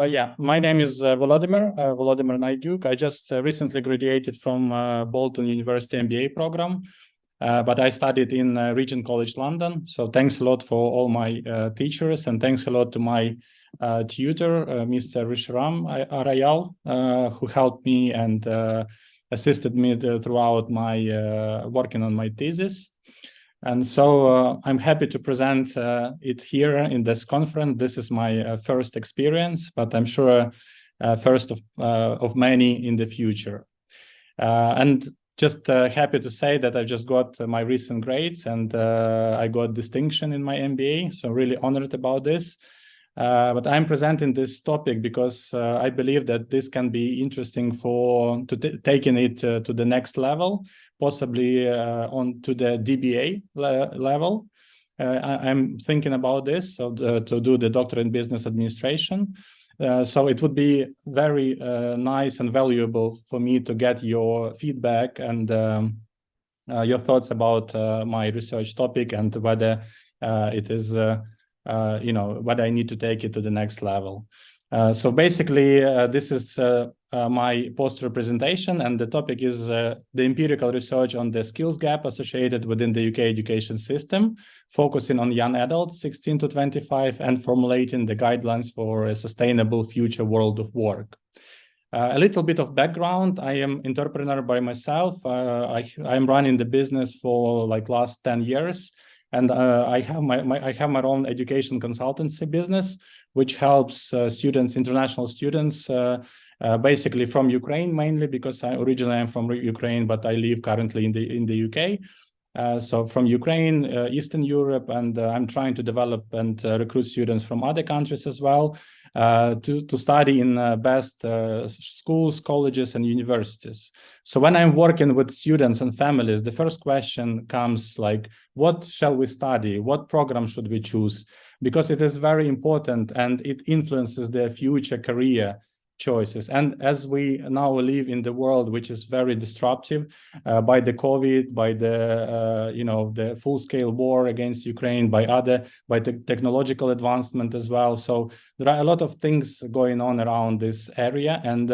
Yeah, my name is Volodymyr Naidiuk. I just recently graduated from Bolton University MBA program, but I studied in Regent College London. So thanks a lot for all my teachers, and thanks a lot to my tutor, Mr. Rishiram, Aryal, who helped me and assisted me throughout my working on my thesis. And so I'm happy to present it here in this conference. This is my first experience, but I'm sure first of many in the future. And just happy to say that I just got my recent grades and I got distinction in my MBA. So really honored about this. But I'm presenting this topic because I believe that this can be interesting for taking it to the next level, possibly on to the DBA level. I'm thinking about this, so to do the doctorate in business administration. So it would be very nice and valuable for me to get your feedback and your thoughts about my research topic and whether it is whether I need to take it to the next level. So basically, this is my poster presentation, and the topic is the empirical research on the skills gap associated within the UK education system, focusing on young adults 16 to 25 and formulating the guidelines for a sustainable future world of work. A little bit of background: I am entrepreneur by myself. I'm running the business for like last 10 years. And I have my own education consultancy business, which helps students, international students, basically from Ukraine mainly, because originally I'm from Ukraine, but I live currently in the UK. So from Ukraine, Eastern Europe, and I'm trying to develop and recruit students from other countries as well to study in best schools, colleges, and universities. So when I'm working with students and families, the first question comes like, what shall we study? What program should we choose? Because it is very important and it influences their future career choices. And as we now live in the world, which is very disruptive by the COVID, by the the full-scale war against Ukraine, by the technological advancement as well. So there are a lot of things going on around this area, and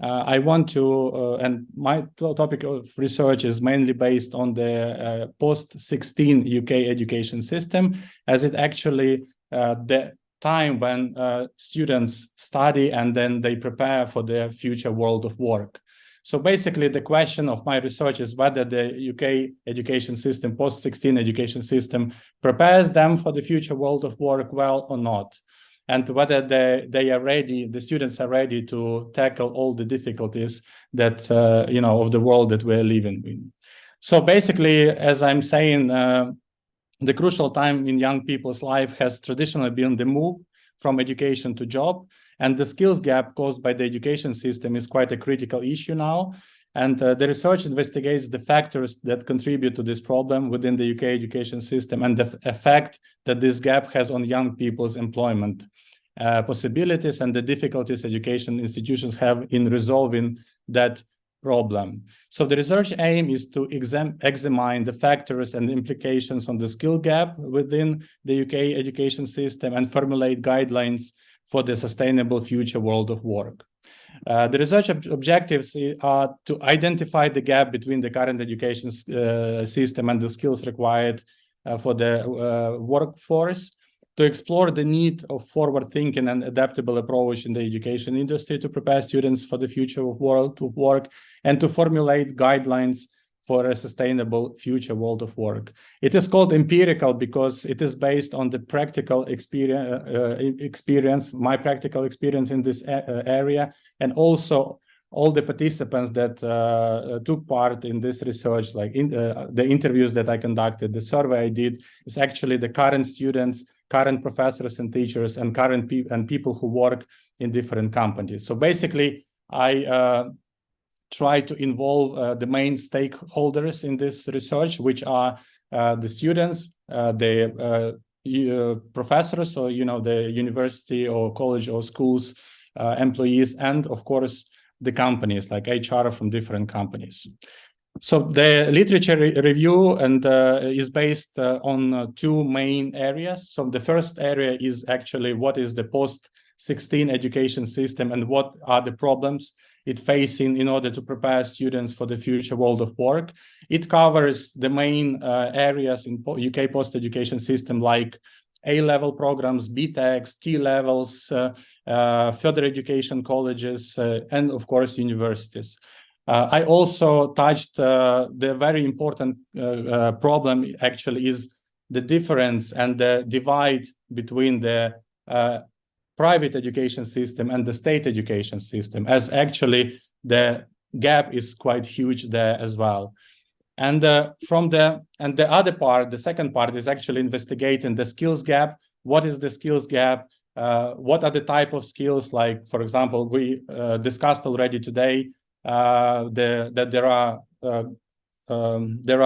I want to, and my topic of research is mainly based on the post-16 UK education system, as it actually the time when students study and then they prepare for their future world of work. So basically the question of my research is whether the UK education system, post-16 education system, prepares them for the future world of work well or not, and whether they are ready, the students are ready to tackle all the difficulties that, of the world that we're living in. So basically, as I'm saying, the crucial time in young people's life has traditionally been the move from education to job, and the skills gap caused by the education system is quite a critical issue now. And the research investigates the factors that contribute to this problem within the UK education system and the effect that this gap has on young people's employment possibilities and the difficulties education institutions have in resolving that problem. So the research aim is to examine the factors and implications on the skill gap within the UK education system and formulate guidelines for the sustainable future world of work. The research objectives are to identify the gap between the current education system and the skills required for the workforce, to explore the need of forward-thinking and adaptable approach in the education industry to prepare students for the future world of work, and to formulate guidelines for a sustainable future world of work. It is called empirical because it is based on the practical experience, my practical experience in this area, and also all the participants that took part in this research, like the interviews that I conducted, the survey I did, is actually the current students, current professors and teachers, and current people who work in different companies. So basically, I try to involve the main stakeholders in this research, which are the students, the professors, or the university or college or schools employees, and of course the companies like HR from different companies. So the literature review and is based on two main areas. So the first area is actually what is the post 16 education system and what are the problems it facing in order to prepare students for the future world of work. It covers the main areas in UK post-education system like A-level programs, BTECs, T-levels, further education colleges, and of course universities. I also touched the very important problem actually is the difference and the divide between the private education system and the state education system, as actually the gap is quite huge there as well. And the other part, the second part, is actually investigating the skills gap. What is the skills gap? What are the type of skills? Like, for example, we discussed already today that there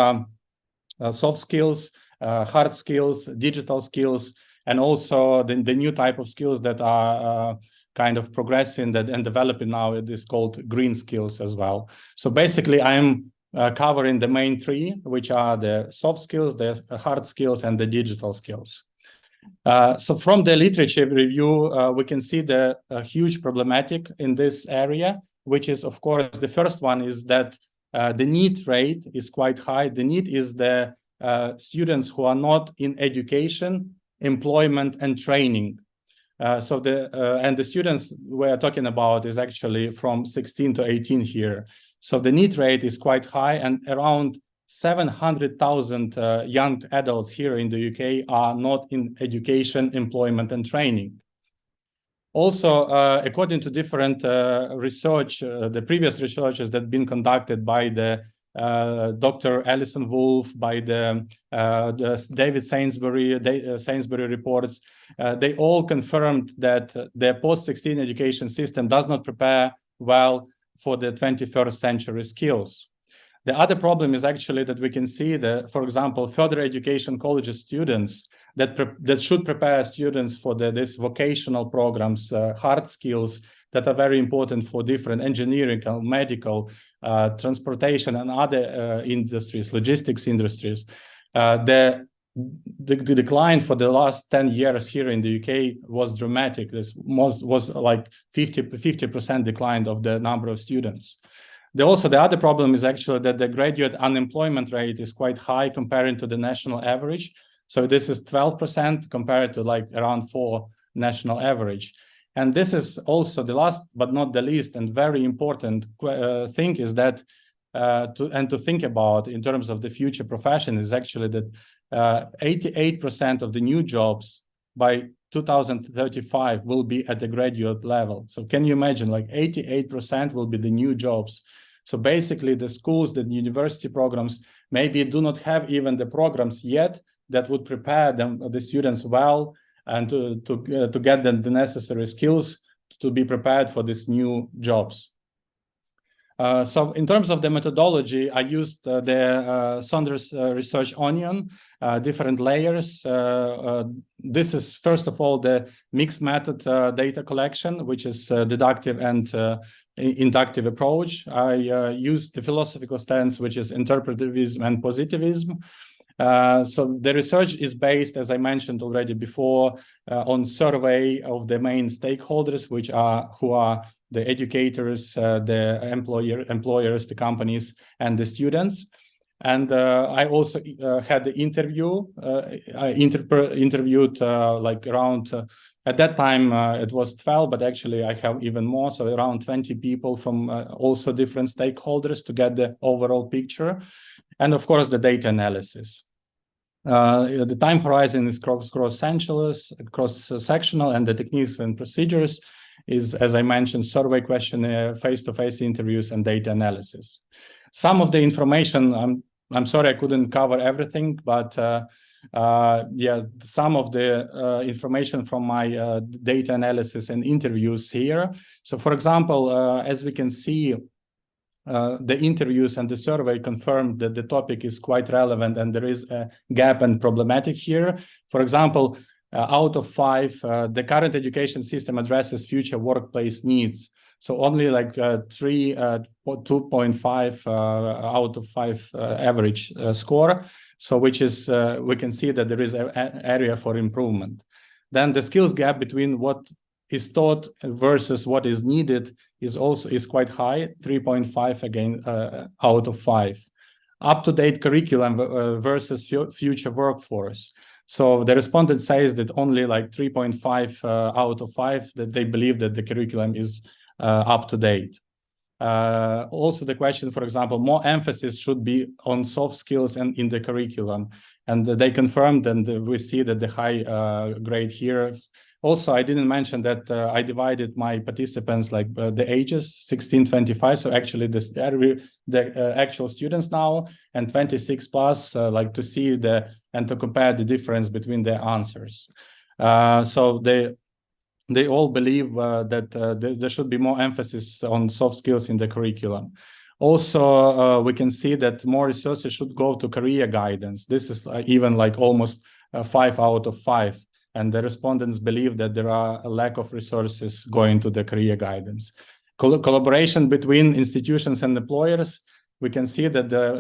are soft skills, hard skills, digital skills, and also the new type of skills that are kind of progressing and developing now. It is called green skills as well. So basically, I'm covering the main three, which are the soft skills, the hard skills, and the digital skills. So from the literature review, we can see the huge problematic in this area, which is, of course, the first one is that the need rate is quite high. The need is the students who are not in education, employment, and training. So the students we're talking about is actually from 16 to 18 here. So the need rate is quite high, and around 700,000 young adults here in the UK are not in education, employment, and training. Also, according to different research, the previous researches that have been conducted by the Dr. Alison Wolf, by the David Sainsbury reports, they all confirmed that the post-16 education system does not prepare well for the 21st century skills. The other problem is actually that we can see that, for example, further education college students that should prepare students for these vocational programs, hard skills that are very important for different engineering, medical, transportation, and other industries, logistics industries. The decline for the last 10 years here in the UK was dramatic. This was like 50% decline of the number of students. The other problem is actually that the graduate unemployment rate is quite high compared to the national average. So this is 12% compared to like around 4% national average. And this is also the last but not the least and very important thing is that to think about in terms of the future profession is actually that 88% of the new jobs by 2035 will be at the graduate level. So can you imagine, like 88% will be the new jobs. So basically the schools, the university programs, maybe do not have even the programs yet that would prepare them, the students well, and to get them the necessary skills to be prepared for these new jobs. So in terms of the methodology, I used the Saunders Research Onion, different layers. This is, first of all, the mixed method data collection, which is deductive and inductive approach. I used the philosophical stance, which is interpretivism and positivism. So the research is based, as I mentioned already before, on survey of the main stakeholders, who are the educators, the employers, the companies, and the students. And I also had the interview. I interviewed like around, at that time it was 12, but actually I have even more, so around 20 people from also different stakeholders to get the overall picture. And of course, the data analysis. The time horizon is cross-sectional, and the techniques and procedures is, as I mentioned, survey questionnaire, face-to-face interviews, and data analysis. Some of the information, I'm sorry I couldn't cover everything, but yeah, some of the information from my data analysis and interviews here. So for example, as we can see, the interviews and the survey confirmed that the topic is quite relevant and there is a gap and problematic here. For example, out of 5, the current education system addresses future workplace needs. So only like 2.5 out of 5 average score. So which is, we can see that there is an area for improvement. Then the skills gap between what is taught versus what is needed is quite high, 3.5 again out of 5. Up-to-date curriculum versus future workforce. So the respondent says that only like 3.5 out of 5 that they believe that the curriculum is up to date. Also the question, for example, more emphasis should be on soft skills and in the curriculum. And they confirmed, and we see that the high grade here. Also, I didn't mention that I divided my participants like the ages 16-25. So actually the actual students now, and 26 plus, like to see and to compare the difference between their answers. So they all believe that there should be more emphasis on soft skills in the curriculum. Also, we can see that more resources should go to career guidance. This is even like almost 5 out of 5. And the respondents believe that there are a lack of resources going to the career guidance. Collaboration between institutions and employers, we can see that the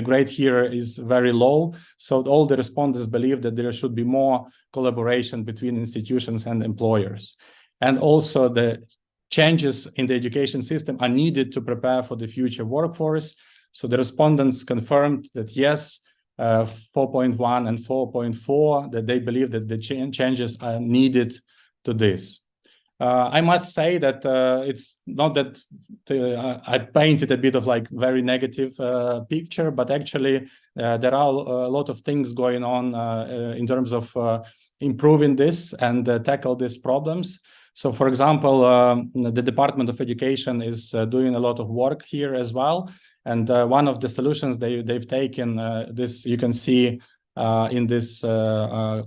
grade here is very low. So all the respondents believe that there should be more collaboration between institutions and employers. And also the changes in the education system are needed to prepare for the future workforce. So the respondents confirmed that yes, 4.1 and 4.4, that they believe that the changes are needed to this. I must say that it's not that I painted a bit of like very negative picture, but actually there are a lot of things going on in terms of improving this and tackle these problems. So, for example, the Department of Education is doing a lot of work here as well. And one of the solutions they've taken, this you can see in this graph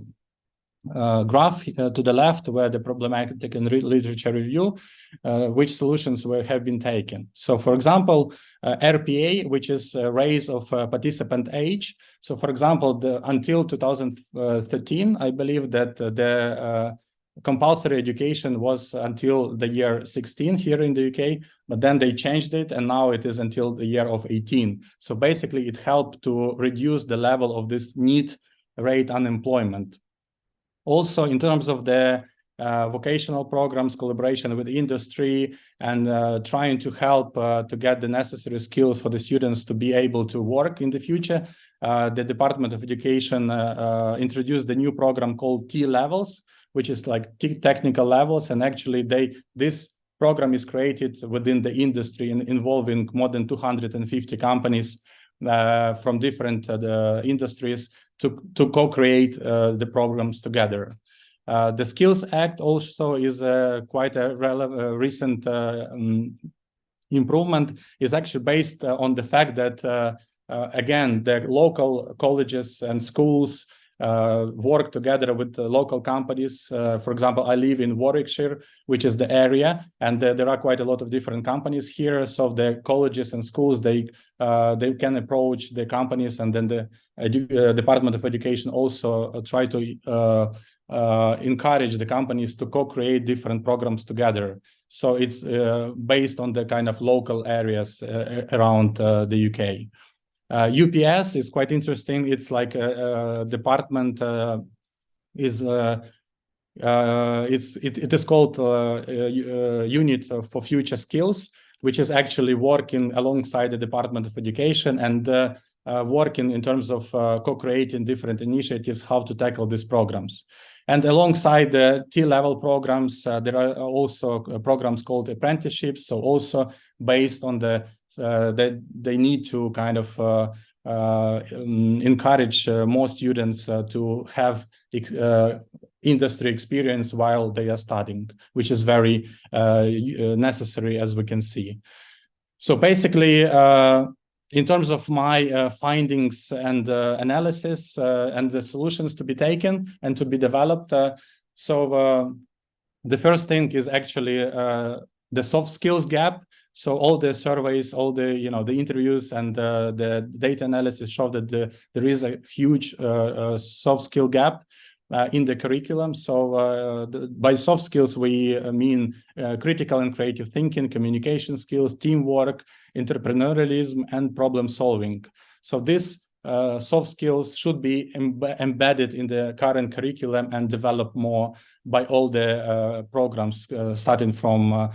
to the left, where the problematic and literature review, which solutions have been taken. So, for example, RPA, which is a raise of participant age. So, for example, until 2013, I believe that the compulsory education was until the year 16 here in the UK, but then they changed it and now it is until the year of 18. So basically it helped to reduce the level of this NEET rate unemployment. Also in terms of the vocational programs, collaboration with industry, and trying to help to get the necessary skills for the students to be able to work in the future, the Department of Education introduced a new program called T-Levels, which is like technical levels. And actually this program is created within the industry involving more than 250 companies from different industries to co-create the programs together. The Skills Act also is quite a recent improvement, is actually based on the fact that, again, the local colleges and schools work together with the local companies. For example, I live in Warwickshire, which is the area, and there are quite a lot of different companies here. So the colleges and schools, they can approach the companies, and then the Department of Education also try to encourage the companies to co-create different programs together. So it's based on the kind of local areas around the UK. UPS is quite interesting. It's like a department it is called Unit for Future Skills, which is actually working alongside the Department of Education and working in terms of co-creating different initiatives, how to tackle these programs. And alongside the T-level programs, there are also programs called apprenticeships. So also based on that they need to kind of encourage more students to have industry experience while they are studying, which is very necessary, as we can see. So basically, in terms of my findings and analysis and the solutions to be taken and to be developed, so the first thing is actually the soft skills gap. So all the surveys, all the the interviews and the data analysis show that there is a huge soft skill gap in the curriculum. So by soft skills we mean critical and creative thinking, communication skills, teamwork, entrepreneurialism, and problem solving. So this soft skills should be embedded in the current curriculum and developed more by all the programs, starting from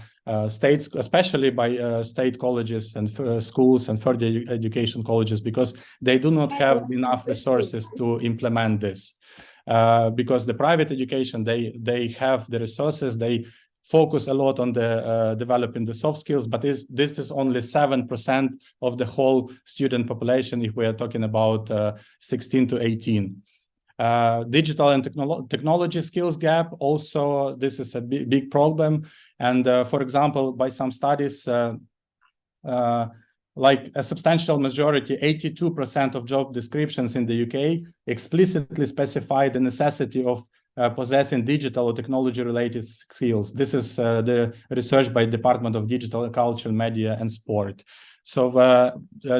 states, especially by state colleges and schools and further education colleges, because they do not have enough resources to implement this. Because the private education, they have the resources, they focus a lot on the developing the soft skills, but this is only 7% of the whole student population if we are talking about 16 to 18. Digital and technology skills gap, also this is a big problem. And for example, by some studies, like a substantial majority, 82% of job descriptions in the UK explicitly specify the necessity of possessing digital or technology-related skills. This is the research by Department of Digital Culture, Media and Sport. So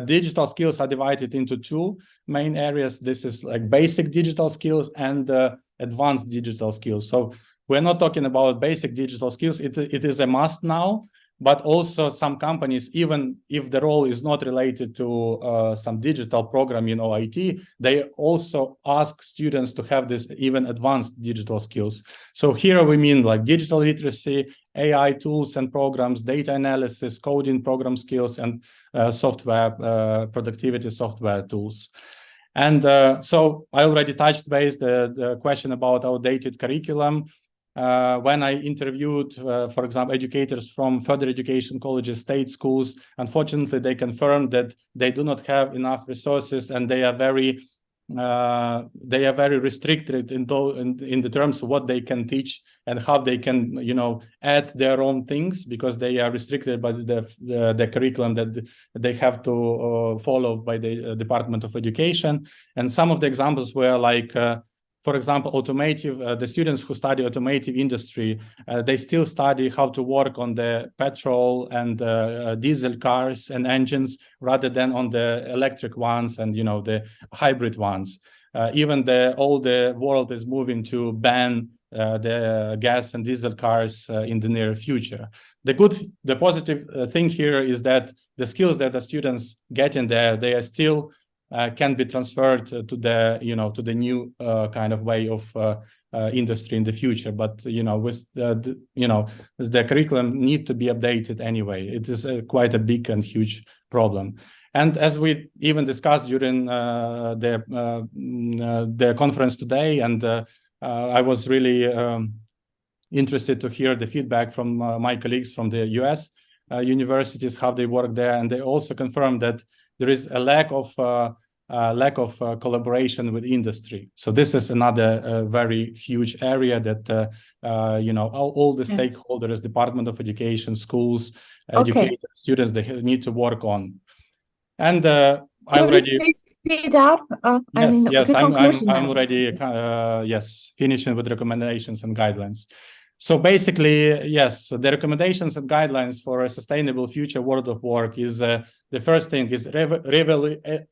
digital skills are divided into two main areas. This is like basic digital skills and advanced digital skills. So we're not talking about basic digital skills. It is a must now, but also some companies, even if the role is not related to some digital programming or IT, they also ask students to have this even advanced digital skills. So here we mean like digital literacy, AI tools and programs, data analysis, coding, program skills, and software, productivity software tools. And so I already touched base the question about outdated curriculum. When I interviewed, for example, educators from further education colleges, state schools, unfortunately, they confirmed that they do not have enough resources and they are very restricted in the terms of what they can teach and how they can, add their own things, because they are restricted by the curriculum that they have to follow by the Department of Education. And some of the examples were like, for example, automotive, the students who study automotive industry, they still study how to work on the petrol and diesel cars and engines rather than on the electric ones and, the hybrid ones. Even all the world is moving to ban the gas and diesel cars in the near future. The positive thing here is that the skills that the students get in there, they are still can be transferred to the to the new kind of way of industry in the future, but with the curriculum need to be updated anyway. It is quite a big and huge problem. And as we even discussed during the conference today, and I was really interested to hear the feedback from my colleagues from the US universities, how they work there, and they also confirmed that there is a lack of collaboration with industry. So this is another very huge area that all the stakeholders, Department of Education, schools, educators, students, they need to work on. And I already speed up. Yes, I'm already finishing with recommendations and guidelines. So basically, yes, the recommendations and guidelines for a sustainable future world of work is the first thing is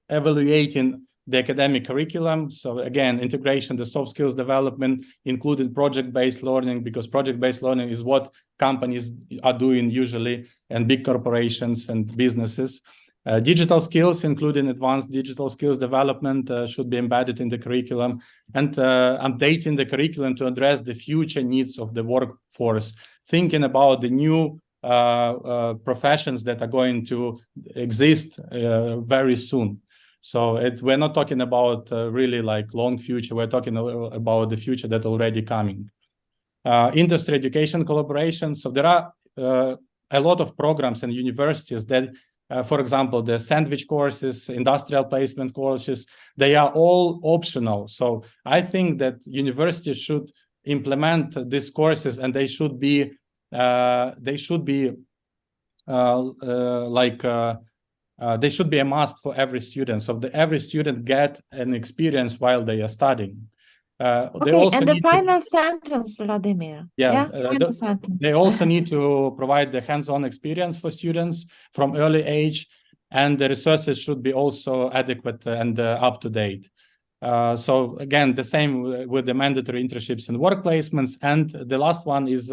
evaluating the academic curriculum. So again, integration, the soft skills development, including project-based learning, because project-based learning is what companies are doing usually, and big corporations and businesses. Digital skills, including advanced digital skills development, should be embedded in the curriculum, and updating the curriculum to address the future needs of the workforce, thinking about the new professions that are going to exist very soon. So we're not talking about really like long future, we're talking about the future that's already coming. Industry education collaboration. So there are a lot of programs and universities that for example, the sandwich courses, industrial placement courses, they are all optional. So I think that universities should implement these courses, and they should be a must for every student. So every student get an experience while they are studying. And the final sentence, Volodymyr. They also need to provide the hands-on experience for students from early age, and the resources should be also adequate and up to date. So again, the same with the mandatory internships and work placements. And the last one is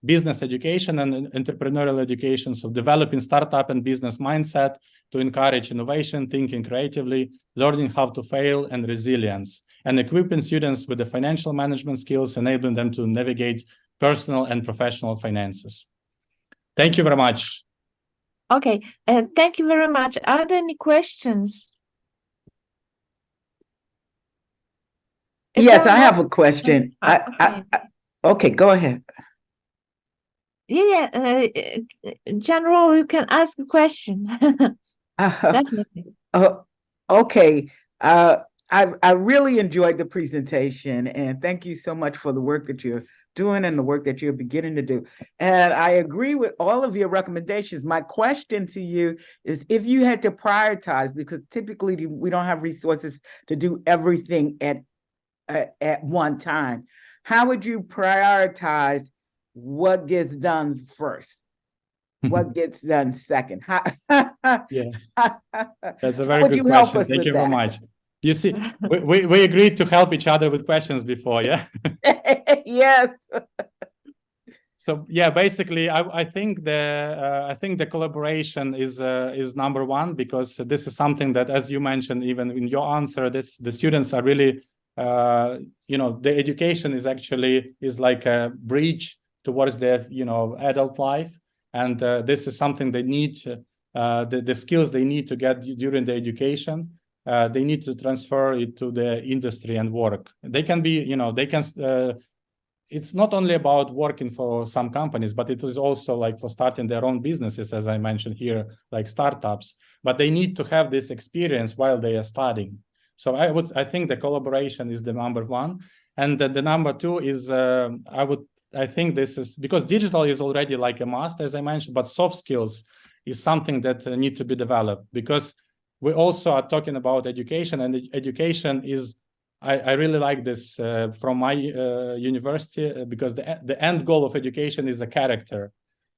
business education and entrepreneurial education. So developing startup and business mindset to encourage innovation, thinking creatively, learning how to fail, and resilience, and equipping students with the financial management skills, enabling them to navigate personal and professional finances. Thank you very much. Okay, thank you very much. Are there any questions? Yes, I have a question. Okay, go ahead. Yeah, General, you can ask a question. Definitely. Okay. I really enjoyed the presentation, and thank you so much for the work that you're doing and the work that you're beginning to do. And I agree with all of your recommendations. My question to you is, if you had to prioritize, because typically we don't have resources to do everything at one time, how would you prioritize what gets done first? What gets done second? Yeah, that's a very good question. Thank you very much. You see, we agreed to help each other with questions before, yeah? Yes. So yeah, basically, I think the collaboration is number one, because this is something that, as you mentioned, even in your answer, the students are really, the education is like a bridge towards their adult life, and this is something they need. The skills they need to get during the education, they need to transfer it to the industry and work. They can be, it's not only about working for some companies, but it is also like for starting their own businesses, as I mentioned here, like startups. But they need to have this experience while they are studying. So I think the collaboration is the number one, and the number two is I think this is because digital is already like a must, as I mentioned, but soft skills is something that need to be developed, because we also are talking about education, and education is, I really like this from my university, because the end goal of education is a character.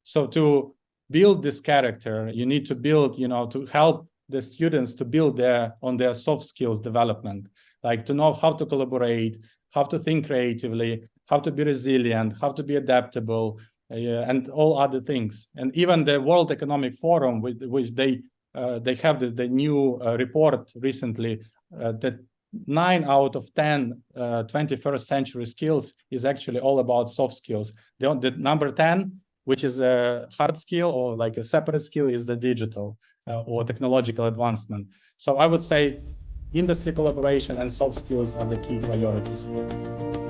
So to build this character, you need to build, to help the students to build on their soft skills development, like to know how to collaborate, how to think creatively, how to be resilient, how to be adaptable, and all other things. And even the World Economic Forum, which they have the new report recently, that 9 out of 10 21st century skills is actually all about soft skills. The number 10, which is a hard skill or like a separate skill, is the digital or technological advancement. So I would say industry collaboration and soft skills are the key priorities here.